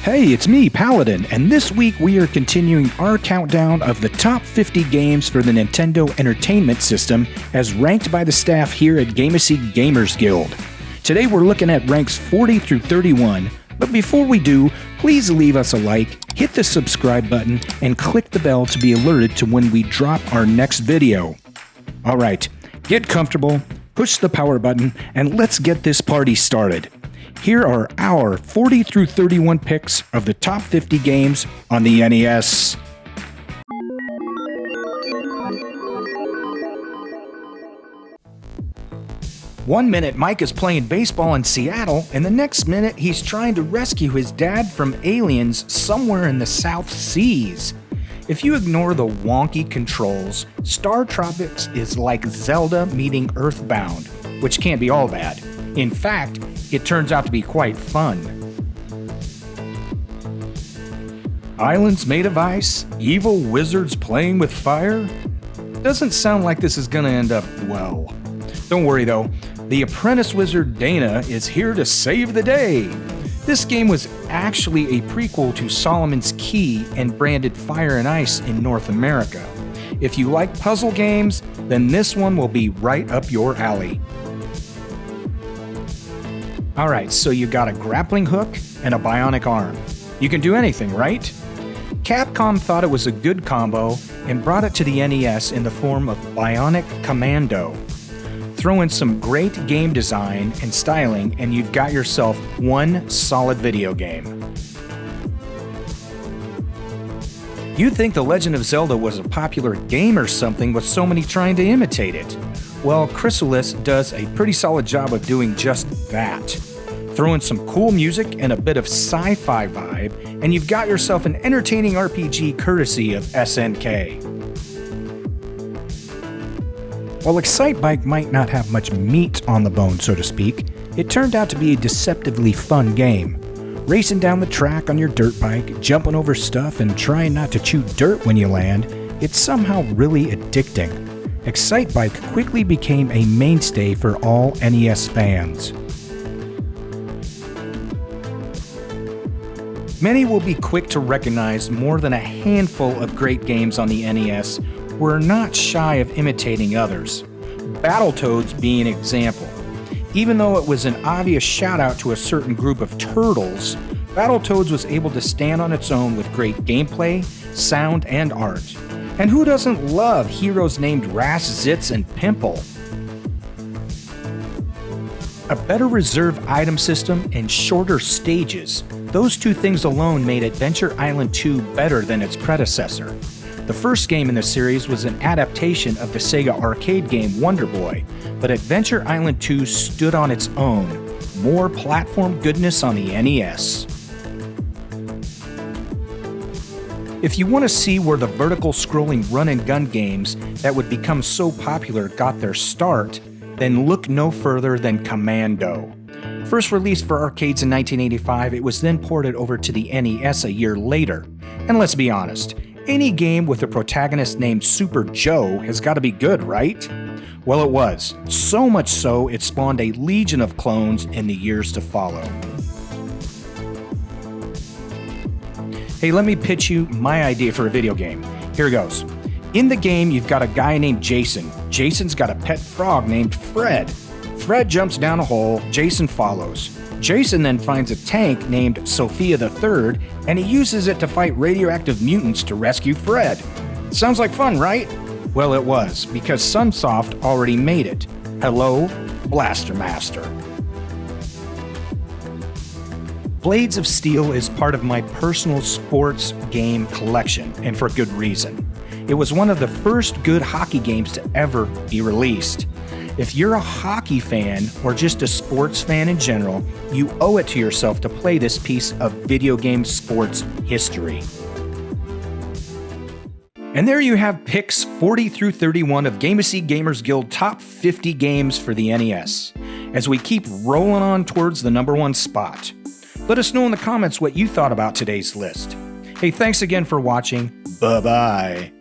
Hey, it's me, Palydyn, and this week we are continuing our countdown of the top 50 games for the Nintendo Entertainment System as ranked by the staff here at Gamacy Gamers Guild. Today we're looking at ranks 40 through 31, but before we do, please leave us a like, hit the subscribe button, and click the bell to be alerted to when we drop our next video. Alright, get comfortable, push the power button, and let's get this party started. Here are our 40 through 31 picks of the top 50 games on the NES. One minute Mike is playing baseball in Seattle, and the next minute he's trying to rescue his dad from aliens somewhere in the South Seas. If you ignore the wonky controls, Star Tropics is like Zelda meeting Earthbound, which can't be all bad. In fact, it turns out to be quite fun. Islands made of ice, evil wizards playing with fire? Doesn't sound like this is gonna end up well. Don't worry though, the apprentice wizard Dana is here to save the day. This game was actually a prequel to Solomon's Key and branded Fire and Ice in North America. If you like puzzle games, then this one will be right up your alley. Alright, so you got a grappling hook and a bionic arm. You can do anything, right? Capcom thought it was a good combo and brought it to the NES in the form of Bionic Commando. Throw in some great game design and styling and you've got yourself one solid video game. You'd think The Legend of Zelda was a popular game or something with so many trying to imitate it. Well, Chrysalis does a pretty solid job of doing just that. Throw in some cool music and a bit of sci-fi vibe, and you've got yourself an entertaining RPG courtesy of SNK. While Excitebike might not have much meat on the bone, so to speak, it turned out to be a deceptively fun game. Racing down the track on your dirt bike, jumping over stuff, and trying not to chew dirt when you land, it's somehow really addicting. Excitebike quickly became a mainstay for all NES fans. Many will be quick to recognize more than a handful of great games on the NES were not shy of imitating others, Battletoads being an example. Even though it was an obvious shout out to a certain group of turtles, Battletoads was able to stand on its own with great gameplay, sound, and art. And who doesn't love heroes named Ras, Zitz, and Pimple? A better reserve item system and shorter stages, those two things alone made Adventure Island 2 better than its predecessor. The first game in the series was an adaptation of the Sega arcade game Wonder Boy, but Adventure Island 2 stood on its own. More platform goodness on the NES. If you want to see where the vertical scrolling run-and-gun games that would become so popular got their start, then look no further than Commando. First released for arcades in 1985, it was then ported over to the NES a year later. And let's be honest, any game with a protagonist named Super Joe has got to be good, right? Well, it was. So much so, it spawned a legion of clones in the years to follow. Hey, let me pitch you my idea for a video game. Here goes. In the game, you've got a guy named Jason. Jason's got a pet frog named Fred. Fred jumps down a hole, Jason follows. Jason then finds a tank named Sophia the Third, and he uses it to fight radioactive mutants to rescue Fred. Sounds like fun, right? Well, it was, because Sunsoft already made it. Hello, Blaster Master. Blades of Steel is part of my personal sports game collection, and for good reason. It was one of the first good hockey games to ever be released. If you're a hockey fan, or just a sports fan in general, you owe it to yourself to play this piece of video game sports history. And there you have picks 40 through 31 of Gamacy Gamers Guild top 50 games for the NES, as we keep rolling on towards the number one spot. Let us know in the comments what you thought about today's list. Hey, thanks again for watching. Bye-bye.